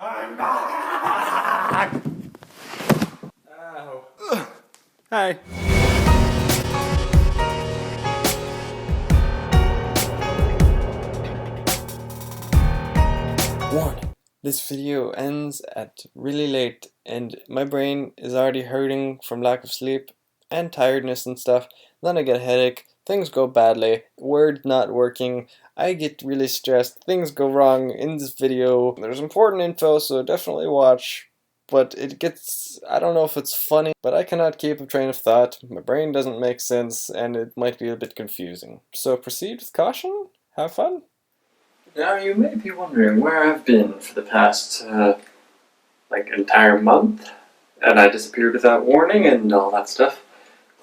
I'm back! Ow. Hi. Warning. This video ends at really late and my brain is already hurting from lack of sleep and tiredness and stuff. Then I get a headache, things go badly, word not working, I get really stressed, things go wrong in this video. There's important info, so definitely watch. But it gets, I don't know if it's funny, but I cannot keep a train of thought, my brain doesn't make sense, and it might be a bit confusing. So proceed with caution, have fun. Now you may be wondering where I've been for the past, entire month, and I disappeared without warning and all that stuff,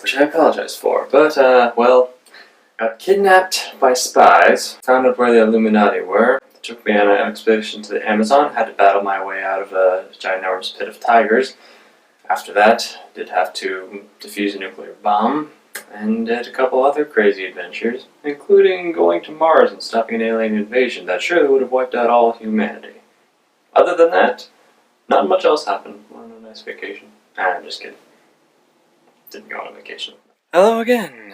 which I apologize for, but, got kidnapped by spies, found out where the Illuminati were, took me on an expedition to the Amazon, had to battle my way out of a ginormous pit of tigers. After that, did have to defuse a nuclear bomb, and did a couple other crazy adventures, including going to Mars and stopping an alien invasion that surely would have wiped out all humanity. Other than that, not much else happened. Went on a nice vacation. I'm just kidding. Didn't go on a vacation. Hello again.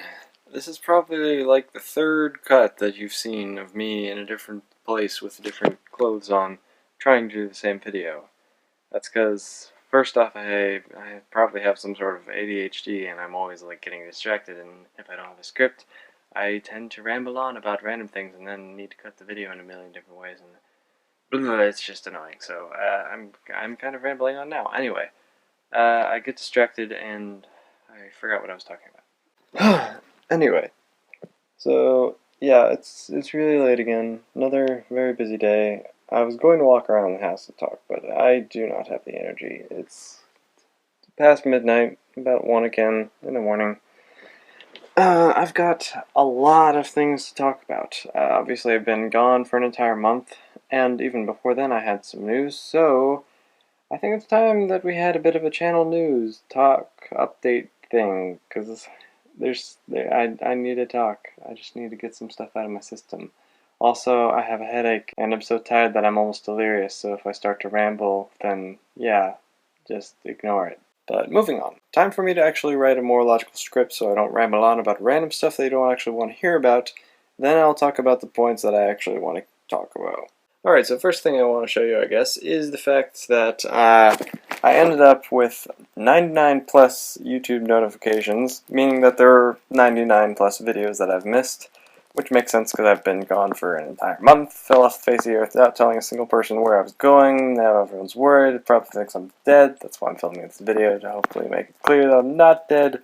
This is probably like the third cut that you've seen of me in a different place with different clothes on, trying to do the same video. That's because, first off, I probably have some sort of ADHD and I'm always like getting distracted, and if I don't have a script, I tend to ramble on about random things and then need to cut the video in a million different ways, and it's just annoying. So I'm kind of rambling on now. Anyway, I get distracted and I forgot what I was talking about. Anyway, so yeah, it's really late again. Another very busy day. I was going to walk around the house to talk, but I do not have the energy. It's past midnight, about 1 again in the morning. I've got a lot of things to talk about. Obviously, I've been gone for an entire month, and even before then I had some news, so I think it's time that we had a bit of a channel news talk update thing, because I need to talk. I just need to get some stuff out of my system. Also, I have a headache, and I'm so tired that I'm almost delirious, so if I start to ramble, then yeah, just ignore it. But moving on. Time for me to actually write a more logical script so I don't ramble on about random stuff that you don't actually want to hear about. Then I'll talk about the points that I actually want to talk about. Alright, so first thing I want to show you, I guess, is the fact that I ended up with 99 plus YouTube notifications, meaning that there are 99 plus videos that I've missed, which makes sense because I've been gone for an entire month, fell off the face of the earth without telling a single person where I was going. Now everyone's worried, probably thinks I'm dead. That's why I'm filming this video, to hopefully make it clear that I'm not dead.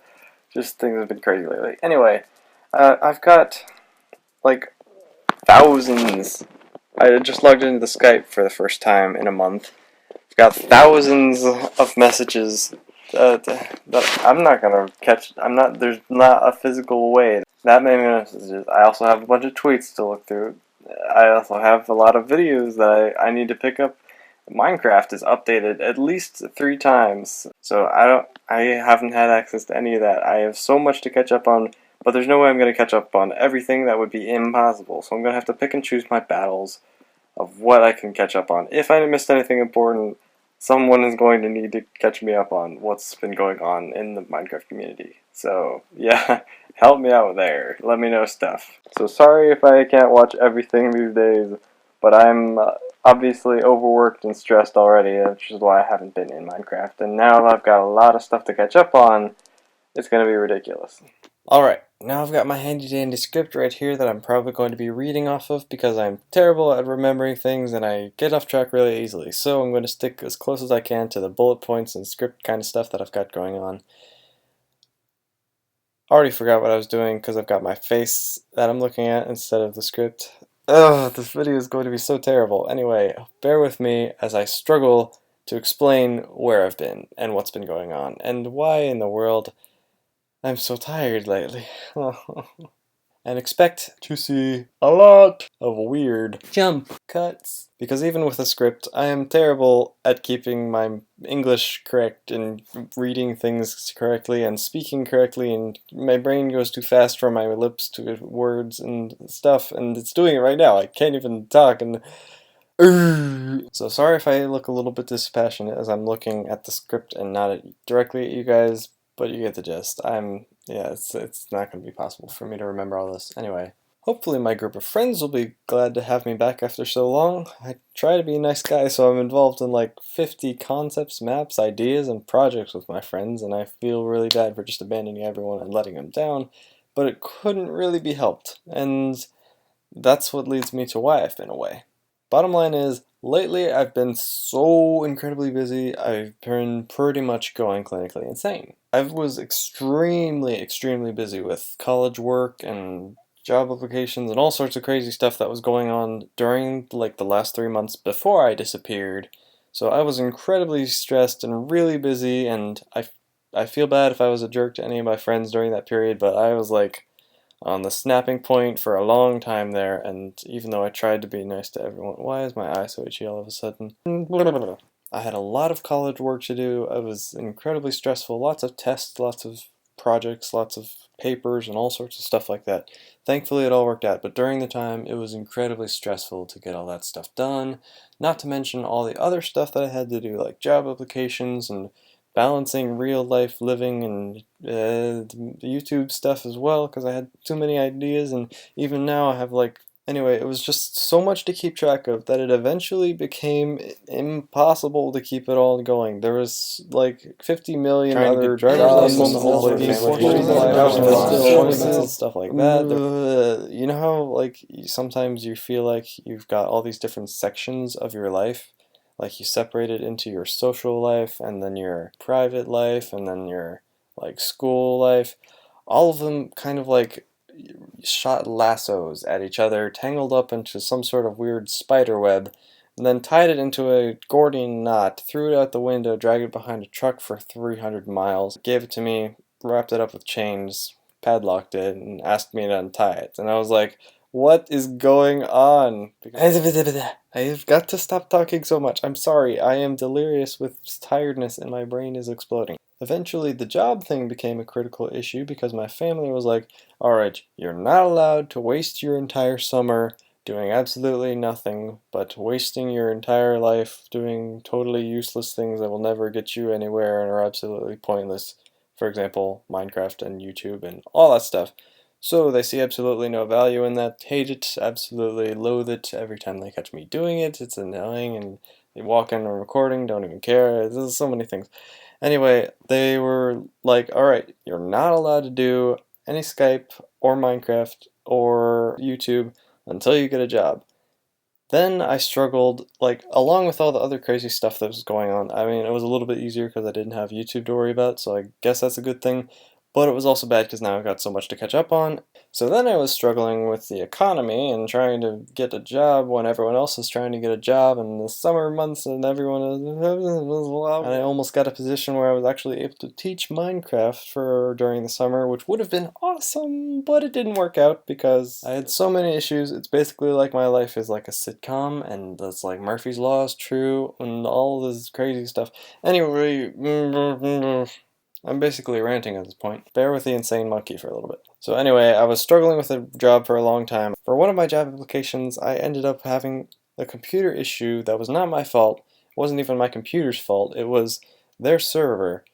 Just things have been crazy lately. Anyway, I've got, like, thousands. I just logged into the Skype for the first time in a month. I've got thousands of messages that I'm not gonna catch. There's not a physical way. That many messages. I also have a bunch of tweets to look through. I also have a lot of videos that I need to pick up. Minecraft is updated at least 3 times, so I haven't had access to any of that. I have so much to catch up on, but there's no way I'm going to catch up on everything. That would be impossible, so I'm going to have to pick and choose my battles of what I can catch up on. If I missed anything important, someone is going to need to catch me up on what's been going on in the Minecraft community. So, yeah, help me out there. Let me know stuff. So sorry if I can't watch everything these days, but I'm obviously overworked and stressed already, which is why I haven't been in Minecraft. And now that I've got a lot of stuff to catch up on, it's going to be ridiculous. Alright, now I've got my handy-dandy script right here that I'm probably going to be reading off of because I'm terrible at remembering things and I get off track really easily. So I'm going to stick as close as I can to the bullet points and script kind of stuff that I've got going on. Already forgot what I was doing because I've got my face that I'm looking at instead of the script. Ugh, this video is going to be so terrible. Anyway, bear with me as I struggle to explain where I've been and what's been going on and why in the world I'm so tired lately. And expect to see a lot of weird jump cuts. Because even with a script, I am terrible at keeping my English correct and reading things correctly and speaking correctly, and my brain goes too fast from my lips to words and stuff, and it's doing it right now. I can't even talk, and So sorry if I look a little bit dispassionate as I'm looking at the script and not directly at you guys, but you get the gist. Yeah, it's not going to be possible for me to remember all this. Anyway, hopefully my group of friends will be glad to have me back after so long. I try to be a nice guy, so I'm involved in like 50 concepts, maps, ideas, and projects with my friends, and I feel really bad for just abandoning everyone and letting them down, but it couldn't really be helped, and that's what leads me to why I've been away. Bottom line is, lately I've been so incredibly busy, I've been pretty much going clinically insane. I was extremely busy with college work and job applications and all sorts of crazy stuff that was going on during like the last 3 months before I disappeared. So I was incredibly stressed and really busy, and I feel bad if I was a jerk to any of my friends during that period, but I was like on the snapping point for a long time there, and even though I tried to be nice to everyone, why is my eye so itchy all of a sudden? I had a lot of college work to do. It was incredibly stressful, lots of tests, lots of projects, lots of papers, and all sorts of stuff like that. Thankfully it all worked out, but during the time it was incredibly stressful to get all that stuff done, not to mention all the other stuff that I had to do, like job applications and balancing real life living and YouTube stuff as well, because I had too many ideas, and even now I have like, anyway, it was just so much to keep track of that it eventually became impossible to keep it all going. There was like 50 million other driver's licenses, stuff like that. You know how like sometimes you feel like you've got all these different sections of your life, like you separate it into your social life and then your private life and then your like school life, all of them kind of like shot lassos at each other, tangled up into some sort of weird spider web, and then tied it into a Gordian knot, threw it out the window, dragged it behind a truck for 300 miles, gave it to me, wrapped it up with chains, padlocked it, and asked me to untie it. And I was like, what is going on? I've got to stop talking so much. I'm sorry. I am delirious with tiredness and my brain is exploding. Eventually, the job thing became a critical issue because my family was like, alright, you're not allowed to waste your entire summer doing absolutely nothing, but wasting your entire life doing totally useless things that will never get you anywhere and are absolutely pointless. For example, Minecraft and YouTube and all that stuff. So they see absolutely no value in that, hate it, absolutely loathe it every time they catch me doing it. It's annoying, and they walk in on recording, don't even care. There's so many things. Anyway, they were like, alright, you're not allowed to do any Skype or Minecraft or YouTube until you get a job. Then I struggled, like, along with all the other crazy stuff that was going on. I mean, it was a little bit easier because I didn't have YouTube to worry about, so I guess that's a good thing. But it was also bad because now I've got so much to catch up on. So then I was struggling with the economy and trying to get a job when everyone else is trying to get a job in the summer months and everyone is... And I almost got a position where I was actually able to teach Minecraft for during the summer, which would have been awesome, but it didn't work out because I had so many issues. It's basically like my life is like a sitcom, and that's like Murphy's Law is true, and all this crazy stuff. Anyway, I'm basically ranting at this point. Bear with the insane monkey for a little bit. So anyway, I was struggling with a job for a long time. For one of my job applications, I ended up having a computer issue that was not my fault. It wasn't even my computer's fault. It was their server.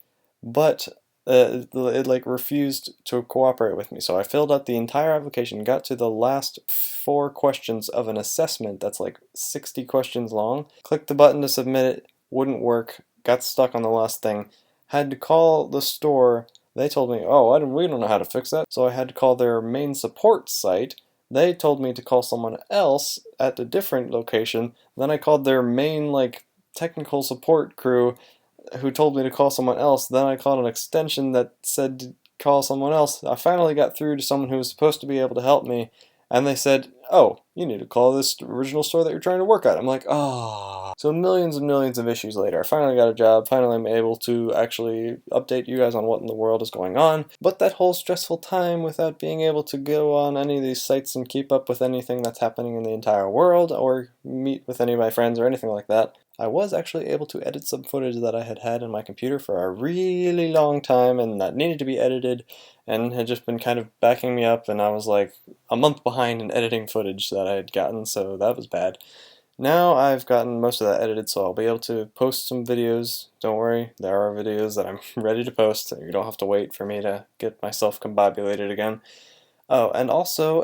But it like refused to cooperate with me. So I filled out the entire application, got to the last 4 questions of an assessment that's like 60 questions long, clicked the button to submit it, wouldn't work, got stuck on the last thing, had to call the store. They told me, oh, we don't know how to fix that. So I had to call their main support site. They told me to call someone else at a different location. Then I called their main like technical support crew, who told me to call someone else. Then I called an extension that said to call someone else. I finally got through to someone who was supposed to be able to help me, and they said, oh, you need to call this original store that you're trying to work at. I'm like, ah. So millions and millions of issues later, I finally got a job. Finally I'm able to actually update you guys on what in the world is going on. But that whole stressful time without being able to go on any of these sites and keep up with anything that's happening in the entire world, or meet with any of my friends or anything like that, I was actually able to edit some footage that I had had in my computer for a really long time and that needed to be edited and had just been kind of backing me up, and I was like a month behind in editing footage that I had gotten, so that was bad. Now I've gotten most of that edited, so I'll be able to post some videos. Don't worry, there are videos that I'm ready to post. You don't have to wait for me to get myself combobulated again. Oh, and also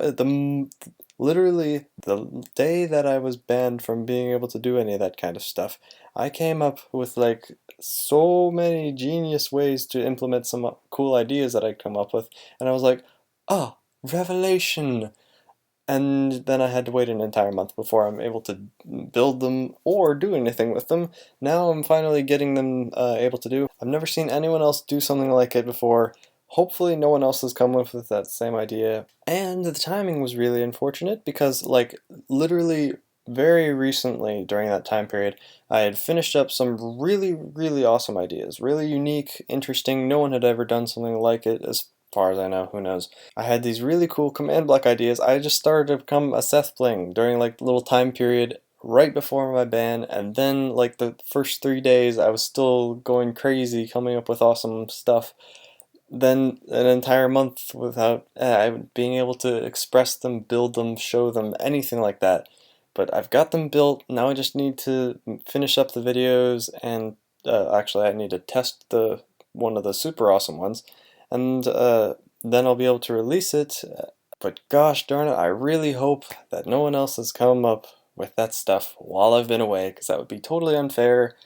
literally the day that I was banned from being able to do any of that kind of stuff, I came up with like so many genius ways to implement some cool ideas that I'd come up with, and I was like, oh, revelation! And then I had to wait an entire month before I'm able to build them or do anything with them. Now I'm finally getting them able to do. I've never seen anyone else do something like it before. Hopefully no one else has come up with that same idea. And the timing was really unfortunate because like literally very recently during that time period I had finished up some really awesome ideas. Really unique, interesting, no one had ever done something like it as far as I know, who knows. I had these really cool command block ideas. I just started to become a Sethbling during like the little time period right before my ban, and then like the first 3 days I was still going crazy coming up with awesome stuff. Then an entire month without being able to express them, build them, show them, anything like that. But I've got them built, now I just need to finish up the videos and actually I need to test the one of the super awesome ones, and then I'll be able to release it. But gosh darn it, I really hope that no one else has come up with that stuff while I've been away, because that would be totally unfair.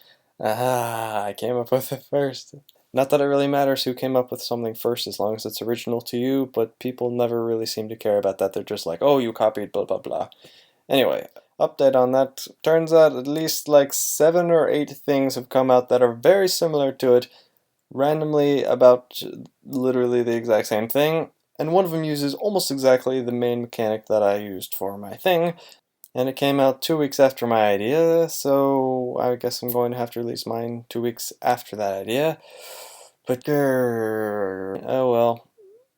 I came up with it first. Not that it really matters who came up with something first as long as it's original to you, but people never really seem to care about that. They're just like, oh, you copied blah blah blah. Anyway, update on that. Turns out at least like 7 or 8 things have come out that are very similar to it, randomly about literally the exact same thing, and one of them uses almost exactly the main mechanic that I used for my thing, and it came out 2 weeks after my idea, so I guess I'm going to have to release mine 2 weeks after that idea. But oh well,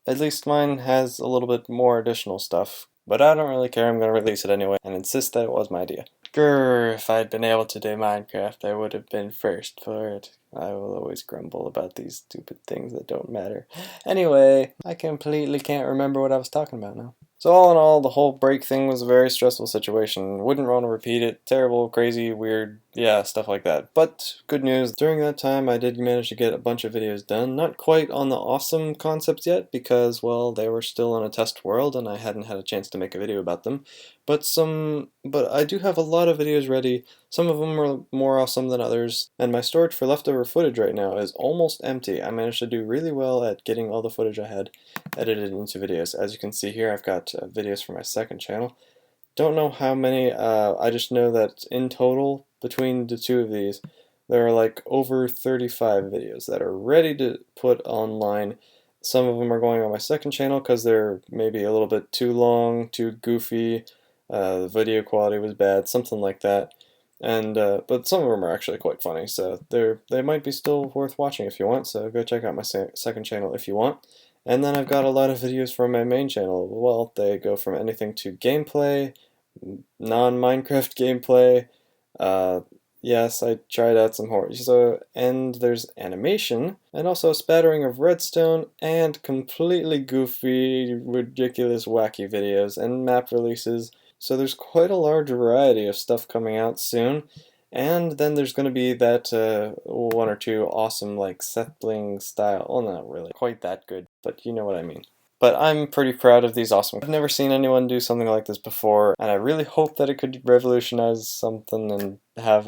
at least mine has a little bit more additional stuff. But I don't really care, I'm going to release it anyway and insist that it was my idea. Grr, if I'd been able to do Minecraft, I would have been first for it. I will always grumble about these stupid things that don't matter. Anyway, I completely can't remember what I was talking about now. So all in all, the whole break thing was a very stressful situation. Wouldn't want to repeat it. Terrible, crazy, weird, yeah, stuff like that. But good news, during that time I did manage to get a bunch of videos done. Not quite on the awesome concepts yet because, well, they were still in a test world and I hadn't had a chance to make a video about them. But I do have a lot of videos ready. Some of them are more awesome than others, and my storage for leftover footage right now is almost empty. I managed to do really well at getting all the footage I had edited into videos. As you can see here, I've got videos for my second channel. Don't know how many, I just know that in total, between the two of these, there are like over 35 videos that are ready to put online. Some of them are going on my second channel because they're maybe a little bit too long, too goofy, the video quality was bad, something like that. And but some of them are actually quite funny, so they might be still worth watching if you want. So go check out my second channel if you want. And then I've got a lot of videos from my main channel. Well, they go from anything to gameplay, non-Minecraft gameplay. Uh, yes, I tried out some horror. So, and there's animation, and also a spattering of redstone, and completely goofy, ridiculous, wacky videos, and map releases. So there's quite a large variety of stuff coming out soon. And then there's going to be that 1 or 2 awesome, like, Sethbling style. Well, not really quite that good, but you know what I mean. But I'm pretty proud of these awesome. I've never seen anyone do something like this before, and I really hope that it could revolutionize something and have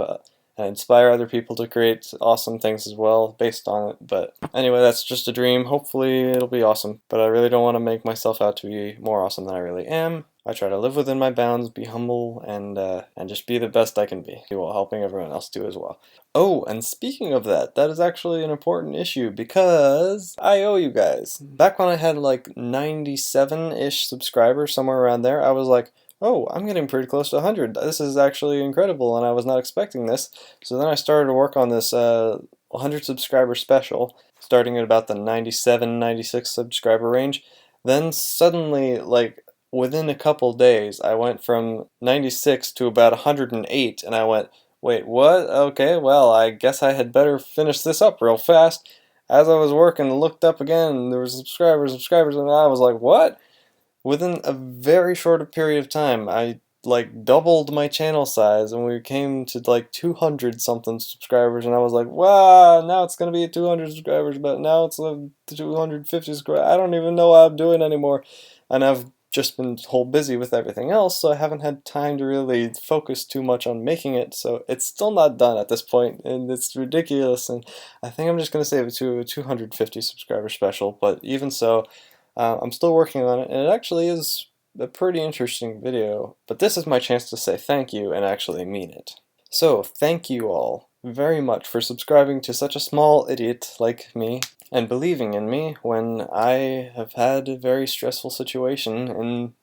and inspire other people to create awesome things as well based on it. But anyway, that's just a dream. Hopefully it'll be awesome. But I really don't want to make myself out to be more awesome than I really am. I try to live within my bounds, be humble, and just be the best I can be, while helping everyone else do as well. Oh, and speaking of that, that is actually an important issue because I owe you guys. Back when I had like 97-ish subscribers, somewhere around there, I was like, oh, I'm getting pretty close to 100. This is actually incredible, and I was not expecting this. So then I started to work on this 100 subscriber special, starting at about the 97, 96 subscriber range. Then suddenly, like, within a couple days, I went from 96 to about 108, and I went, wait, what? Okay, well, I guess I had better finish this up real fast. As I was working, looked up again, there were subscribers, and I was like, what? Within a very short period of time, I like doubled my channel size, and we came to like 200 something subscribers, and I was like, wow, now it's gonna be 200 subscribers, but now it's 250 subscribers. I don't even know what I'm doing anymore, and I've just been whole busy with everything else, so I haven't had time to really focus too much on making it. So it's still not done at this point, and it's ridiculous. And I think I'm just gonna save it to a 250 subscriber special. But even so, I'm still working on it, and it actually is a pretty interesting video, but this is my chance to say thank you and actually mean it. So, thank you all very much for subscribing to such a small idiot like me and believing in me when I have had a very stressful situation and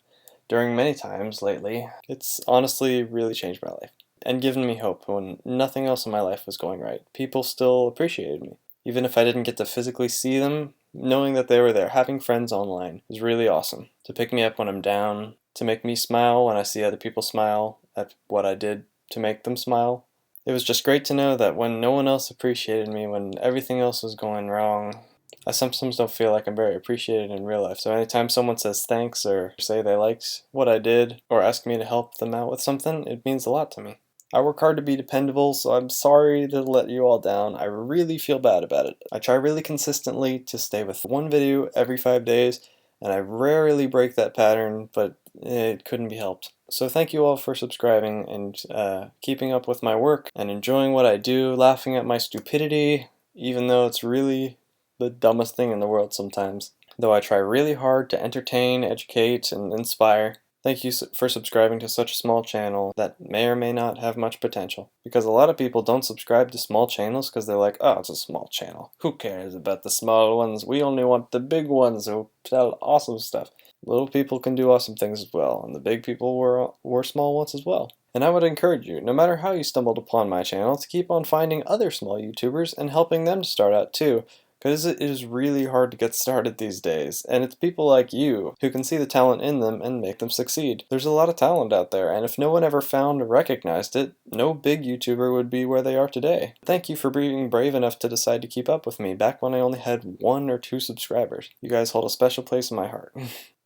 during many times lately. It's honestly really changed my life and given me hope when nothing else in my life was going right. People still appreciated me. Even if I didn't get to physically see them, knowing that they were there, having friends online is really awesome. To pick me up when I'm down, to make me smile when I see other people smile at what I did to make them smile. It was just great to know that when no one else appreciated me, when everything else was going wrong, I sometimes don't feel like I'm very appreciated in real life. So anytime someone says thanks or say they liked what I did or ask me to help them out with something, it means a lot to me. I work hard to be dependable, so I'm sorry to let you all down. I really feel bad about it. I try really consistently to stay with one video every 5 days, and I rarely break that pattern, but it couldn't be helped. So thank you all for subscribing and keeping up with my work and enjoying what I do, laughing at my stupidity, even though it's really the dumbest thing in the world sometimes. Though I try really hard to entertain, educate, and inspire. Thank you for subscribing to such a small channel that may or may not have much potential. Because a lot of people don't subscribe to small channels because they're like, oh, it's a small channel. Who cares about the small ones? We only want the big ones who tell awesome stuff. Little people can do awesome things as well, and the big people were small ones as well. And I would encourage you, no matter how you stumbled upon my channel, to keep on finding other small YouTubers and helping them to start out too. Because it is really hard to get started these days, and it's people like you who can see the talent in them and make them succeed. There's a lot of talent out there, and if no one ever found or recognized it, no big YouTuber would be where they are today. Thank you for being brave enough to decide to keep up with me back when I only had 1 or 2 subscribers. You guys hold a special place in my heart.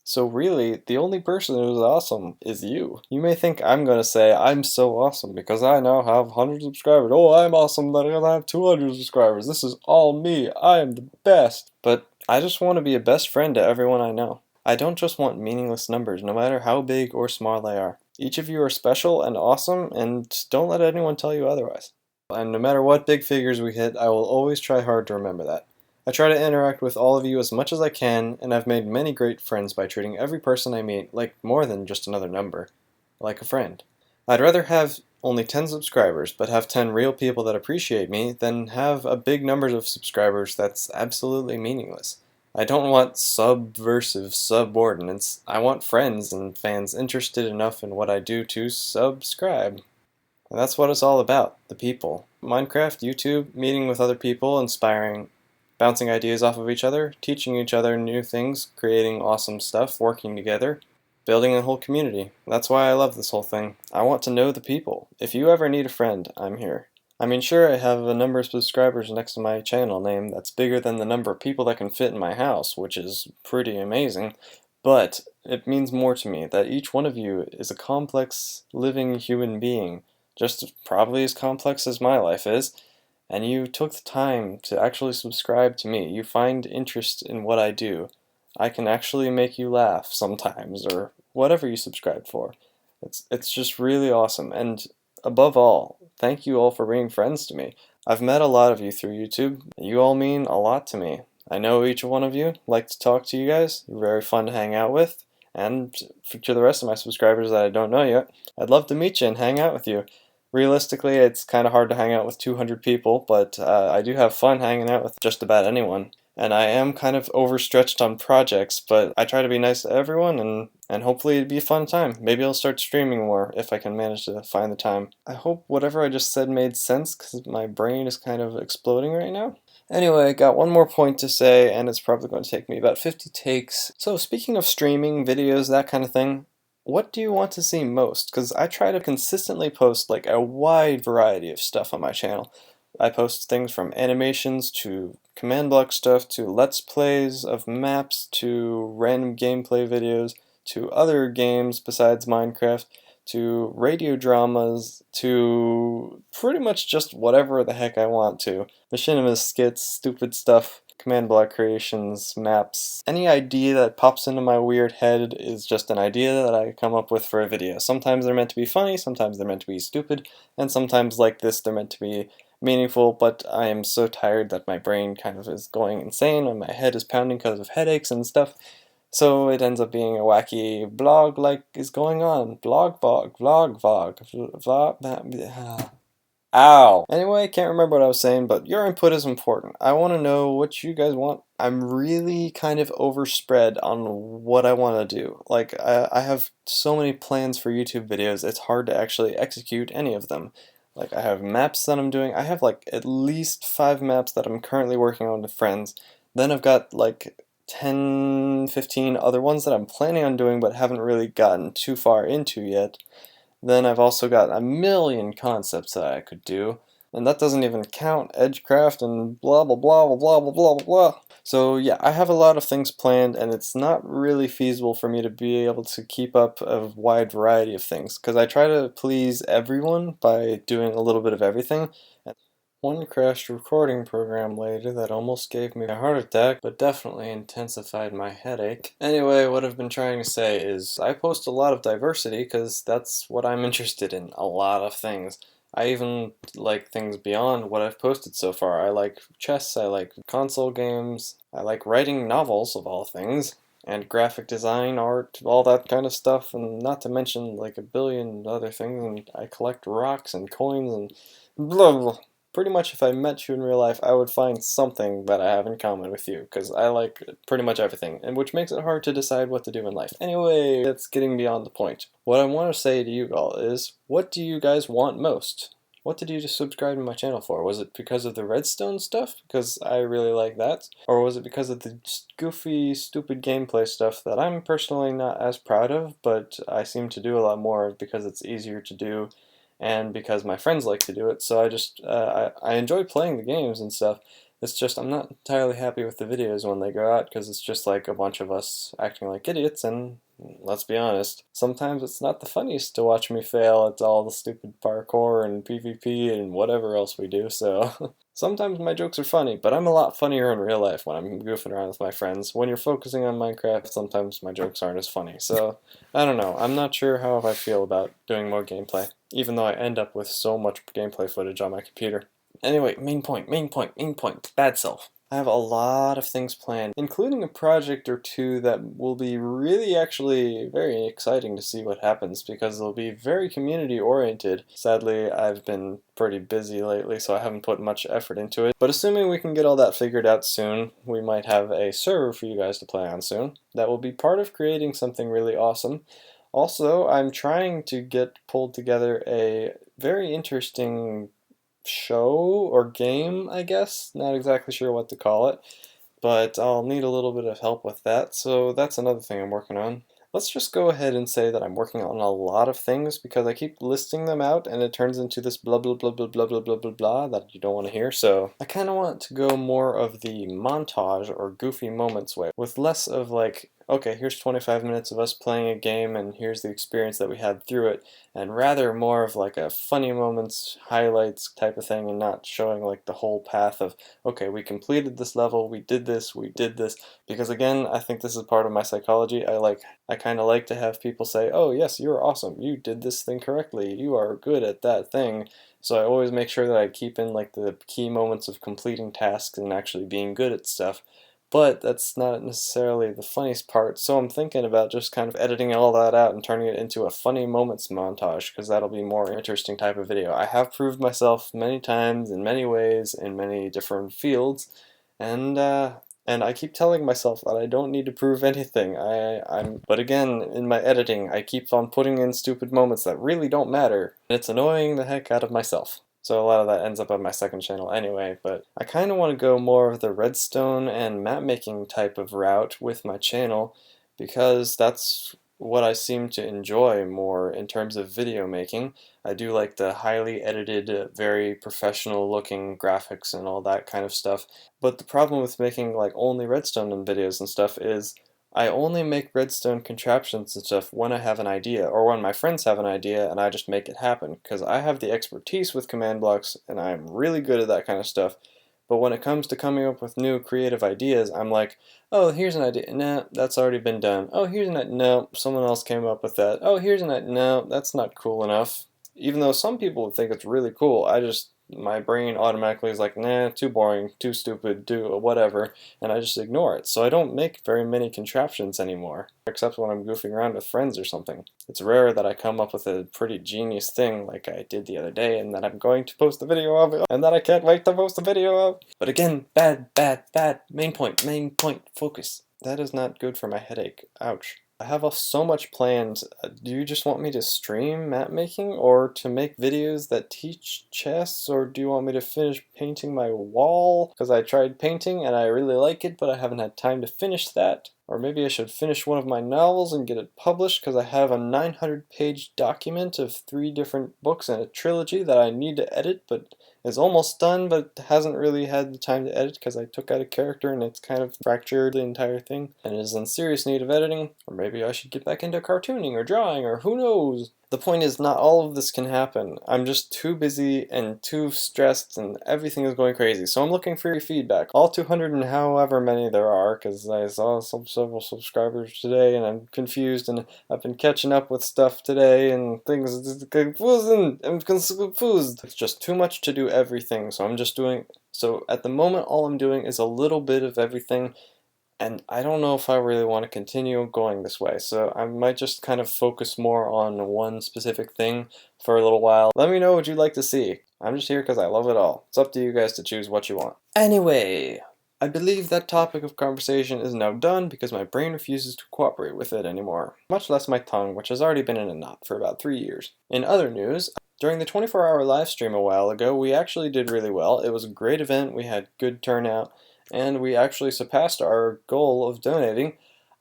So really, the only person who's awesome is you. You may think I'm gonna say I'm so awesome because I now have 100 subscribers. Oh, I'm awesome that I have 200 subscribers. This is all me. I am the best. But I just want to be a best friend to everyone I know. I don't just want meaningless numbers, no matter how big or small they are. Each of you are special and awesome, and don't let anyone tell you otherwise. And no matter what big figures we hit, I will always try hard to remember that. I try to interact with all of you as much as I can, and I've made many great friends by treating every person I meet like more than just another number, like a friend. I'd rather have only 10 subscribers, but have 10 real people that appreciate me, than have a big number of subscribers that's absolutely meaningless. I don't want subversive subordinates. I want friends and fans interested enough in what I do to subscribe. And that's what it's all about, the people. Minecraft, YouTube, meeting with other people, inspiring, bouncing ideas off of each other, teaching each other new things, creating awesome stuff, working together, building a whole community. That's why I love this whole thing. I want to know the people. If you ever need a friend, I'm here. I mean, sure, I have a number of subscribers next to my channel name that's bigger than the number of people that can fit in my house, which is pretty amazing, but it means more to me that each one of you is a complex, living human being, just probably as complex as my life is, and you took the time to actually subscribe to me. You find interest in what I do. I can actually make you laugh sometimes, or whatever you subscribe for. It's just really awesome, and above all, thank you all for being friends to me. I've met a lot of you through YouTube. You all mean a lot to me. I know each one of you, like to talk to you guys. You're very fun to hang out with. And to the rest of my subscribers that I don't know yet, I'd love to meet you and hang out with you. Realistically, it's kind of hard to hang out with 200 people, but I do have fun hanging out with just about anyone. And I am kind of overstretched on projects, but I try to be nice to everyone, and hopefully it'd be a fun time. Maybe I'll start streaming more if I can manage to find the time. I hope whatever I just said made sense, because my brain is kind of exploding right now. Anyway, I got one more point to say, and it's probably going to take me about 50 takes. So speaking of streaming, videos, that kind of thing, what do you want to see most? Because I try to consistently post like a wide variety of stuff on my channel. I post things from animations to command block stuff to let's plays of maps to random gameplay videos to other games besides Minecraft to radio dramas, to pretty much just whatever the heck I want to. Machinima skits, stupid stuff, command block creations, maps. Any idea that pops into my weird head is just an idea that I come up with for a video. Sometimes they're meant to be funny, sometimes they're meant to be stupid, and sometimes like this they're meant to be meaningful, but I am so tired that my brain kind of is going insane and my head is pounding because of headaches and stuff. So it ends up being a wacky blog like is going on. Blog, vlog, vlog, vlog. Ow! Anyway, I can't remember what I was saying, but your input is important. I want to know what you guys want. I'm really kind of overspread on what I want to do. Like, I have so many plans for YouTube videos, it's hard to actually execute any of them. Like, I have maps that I'm doing. I have like at least 5 maps that I'm currently working on with friends. Then I've got like 10, 15 other ones that I'm planning on doing but haven't really gotten too far into yet. Then I've also got a million concepts that I could do, and that doesn't even count Edgecraft and blah blah blah blah blah blah blah blah. So yeah, I have a lot of things planned, and it's not really feasible for me to be able to keep up a wide variety of things, because I try to please everyone by doing a little bit of everything. One crashed recording program later that almost gave me a heart attack, but definitely intensified my headache. Anyway, what I've been trying to say is I post a lot of diversity because that's what I'm interested in, a lot of things. I even like things beyond what I've posted so far. I like chess, I like console games, I like writing novels of all things, and graphic design, art, all that kind of stuff, and not to mention like a billion other things, and I collect rocks and coins and blah blah. Pretty much if I met you in real life, I would find something that I have in common with you, because I like pretty much everything, and which makes it hard to decide what to do in life. Anyway, that's getting beyond the point. What I want to say to you all is, what do you guys want most? What did you just subscribe to my channel for? Was it because of the redstone stuff? Because I really like that? Or was it because of the goofy, stupid gameplay stuff that I'm personally not as proud of, but I seem to do a lot more of because it's easier to do and because my friends like to do it, so I enjoy playing the games and stuff. It's just I'm not entirely happy with the videos when they go out because it's just like a bunch of us acting like idiots, and let's be honest, sometimes it's not the funniest to watch me fail at all the stupid parkour and PvP and whatever else we do, so sometimes my jokes are funny, but I'm a lot funnier in real life when I'm goofing around with my friends. When you're focusing on Minecraft, sometimes my jokes aren't as funny, so I don't know. I'm not sure how I feel about doing more gameplay, even though I end up with so much gameplay footage on my computer. Anyway, main point, bad self. I have a lot of things planned, including a project or two that will be really actually very exciting to see what happens because they'll be very community oriented. Sadly, I've been pretty busy lately, so I haven't put much effort into it. But assuming we can get all that figured out soon, we might have a server for you guys to play on soon. That will be part of creating something really awesome. Also, I'm trying to get pulled together a very interesting show or game, I guess. Not exactly sure what to call it, but I'll need a little bit of help with that, so that's another thing I'm working on. Let's just go ahead and say that I'm working on a lot of things because I keep listing them out and it turns into this blah blah blah blah blah blah blah blah blah that you don't want to hear, so I kind of want to go more of the montage or goofy moments way, with less of like, okay, here's 25 minutes of us playing a game and here's the experience that we had through it, and rather more of like a funny moments, highlights type of thing, and not showing like the whole path of, okay, we completed this level, we did this, because again, I think this is part of my psychology. I kind of like to have people say, oh yes, you're awesome, you did this thing correctly, you are good at that thing. So I always make sure that I keep in like the key moments of completing tasks and actually being good at stuff. But that's not necessarily the funniest part, so I'm thinking about just kind of editing all that out and turning it into a funny moments montage, because that'll be more interesting type of video. I have proved myself many times in many ways in many different fields, and I keep telling myself that I don't need to prove anything. But again, in my editing, I keep on putting in stupid moments that really don't matter, and it's annoying the heck out of myself. So a lot of that ends up on my second channel anyway, but I kind of want to go more of the redstone and map making type of route with my channel because that's what I seem to enjoy more in terms of video making. I do like the highly edited, very professional looking graphics and all that kind of stuff, but the problem with making like only redstone videos and stuff is I only make redstone contraptions and stuff when I have an idea, or when my friends have an idea and I just make it happen, because I have the expertise with command blocks and I'm really good at that kind of stuff. But when it comes to coming up with new creative ideas, I'm like, oh, here's an idea. Nah, that's already been done. Oh, here's an idea. No, someone else came up with that. Oh, here's an idea. No, that's not cool enough. Even though some people would think it's really cool, my brain automatically is like, nah, too boring, too stupid, do whatever, and I just ignore it. So I don't make very many contraptions anymore, except when I'm goofing around with friends or something. It's rare that I come up with a pretty genius thing like I did the other day and that I'm going to post a video of it, and that I can't wait to post a video of. But again, bad, bad, bad. Main point, focus. That is not good for my headache. Ouch. I have so much planned. Do you just want me to stream map making, or to make videos that teach chess, or do you want me to finish painting my wall? Because I tried painting and I really like it, but I haven't had time to finish that. Or maybe I should finish one of my novels and get it published, because I have a 900-page document of 3 different books and a trilogy that I need to edit, but is almost done, but hasn't really had the time to edit because I took out a character and it's kind of fractured the entire thing and is in serious need of editing. Or maybe I should get back into cartooning or drawing, or who knows. The point is, not all of this can happen. I'm just too busy and too stressed and everything is going crazy. So I'm looking for your feedback. All 200 and however many there are, because I saw several subscribers today and I'm confused and I've been catching up with stuff today and things are confusing. I'm confused. It's just too much to do everything, so I'm just doing... So at the moment, all I'm doing is a little bit of everything, and I don't know if I really want to continue going this way, so I might just kind of focus more on one specific thing for a little while. Let me know what you'd like to see. I'm just here because I love it all. It's up to you guys to choose what you want. Anyway, I believe that topic of conversation is now done because my brain refuses to cooperate with it anymore. Much less my tongue, which has already been in a knot for about 3 years. In other news, during the 24-hour live stream a while ago, we actually did really well. It was a great event, we had good turnout, and we actually surpassed our goal of donating.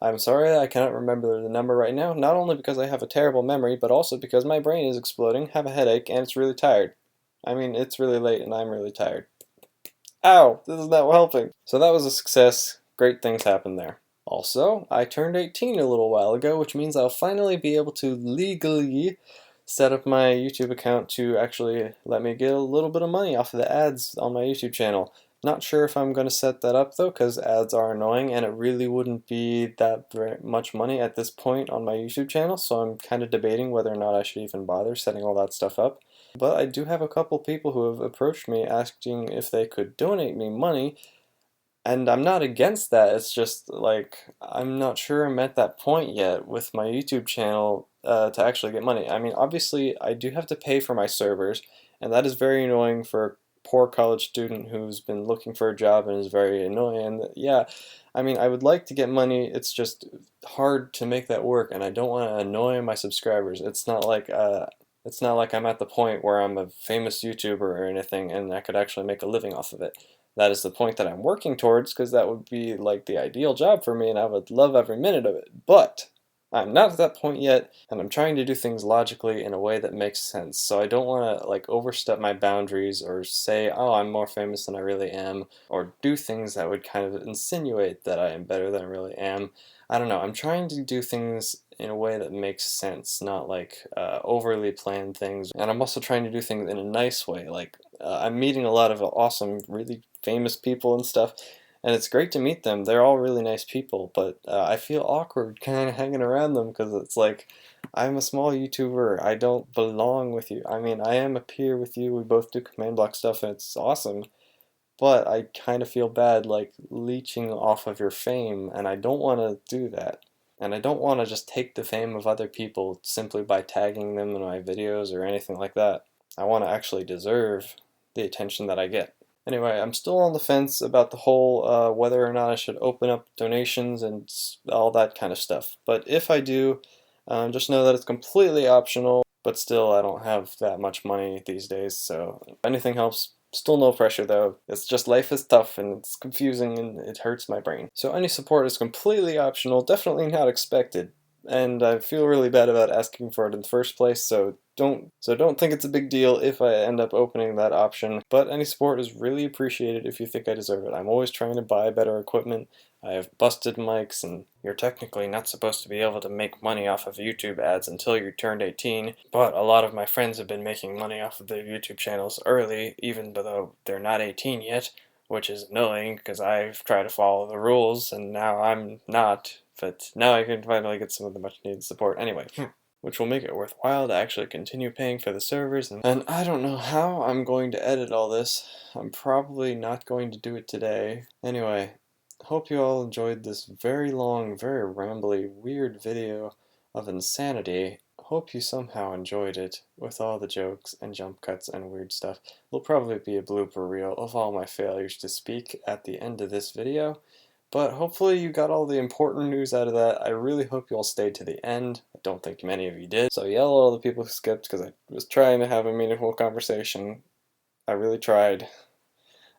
I'm sorry I cannot remember the number right now, not only because I have a terrible memory, but also because my brain is exploding, have a headache, and it's really tired. I mean, it's really late and I'm really tired. Ow! This is not helping. So that was a success. Great things happened there. Also, I turned 18 a little while ago, which means I'll finally be able to legally set up my YouTube account to actually let me get a little bit of money off of the ads on my YouTube channel. Not sure if I'm going to set that up though, because ads are annoying and it really wouldn't be that very much money at this point on my YouTube channel, so I'm kind of debating whether or not I should even bother setting all that stuff up. But I do have a couple people who have approached me asking if they could donate me money, and I'm not against that. It's just like I'm not sure I'm at that point yet with my YouTube channel to actually get money. I mean, obviously I do have to pay for my servers, and that is very annoying for a poor college student who's been looking for a job and is very annoying. And yeah, I mean, I would like to get money. It's just hard to make that work, and I don't want to annoy my subscribers. It's not like I'm at the point where I'm a famous YouTuber or anything and I could actually make a living off of it. That is the point that I'm working towards, because that would be like the ideal job for me and I would love every minute of it. But I'm not at that point yet, and I'm trying to do things logically in a way that makes sense. So I don't want to like overstep my boundaries or say, oh, I'm more famous than I really am, or do things that would kind of insinuate that I am better than I really am. I don't know. I'm trying to do things in a way that makes sense, not like overly planned things. And I'm also trying to do things in a nice way. Like I'm meeting a lot of awesome, really famous people and stuff, and it's great to meet them. They're all really nice people, but I feel awkward kind of hanging around them because it's like I'm a small YouTuber. I don't belong with you. I mean, I am a peer with you. We both do command block stuff, and it's awesome. But I kind of feel bad like leeching off of your fame, and I don't want to do that. And I don't want to just take the fame of other people simply by tagging them in my videos or anything like that. I want to actually deserve the attention that I get. Anyway, I'm still on the fence about the whole whether or not I should open up donations and all that kind of stuff. But if I do, just know that it's completely optional, but still I don't have that much money these days, so if anything helps. Still no pressure though. It's just life is tough and it's confusing and it hurts my brain. So any support is completely optional, definitely not expected. And I feel really bad about asking for it in the first place, so don't think it's a big deal if I end up opening that option, but any support is really appreciated if you think I deserve it. I'm always trying to buy better equipment. I have busted mics, and you're technically not supposed to be able to make money off of YouTube ads until you turned 18, but a lot of my friends have been making money off of their YouTube channels early, even though they're not 18 yet, which is annoying because I've tried to follow the rules and now I'm not, but now I can finally get some of the much needed support anyway. Which will make it worthwhile to actually continue paying for the servers, and I don't know how I'm going to edit all this. I'm probably not going to do it today. Anyway, hope you all enjoyed this very long, very rambly, weird video of insanity. Hope you somehow enjoyed it, with all the jokes and jump cuts and weird stuff. There'll probably be a blooper reel of all my failures to speak at the end of this video. But hopefully you got all the important news out of that. I really hope you all stayed to the end. I don't think many of you did. So yell at all the people who skipped because I was trying to have a meaningful conversation. I really tried.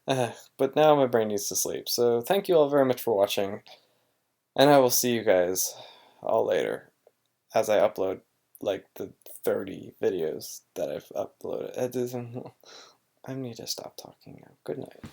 But now my brain needs to sleep. So thank you all very much for watching. And I will see you guys all later as I upload like the 30 videos that I've uploaded. I need to stop talking now. Good night.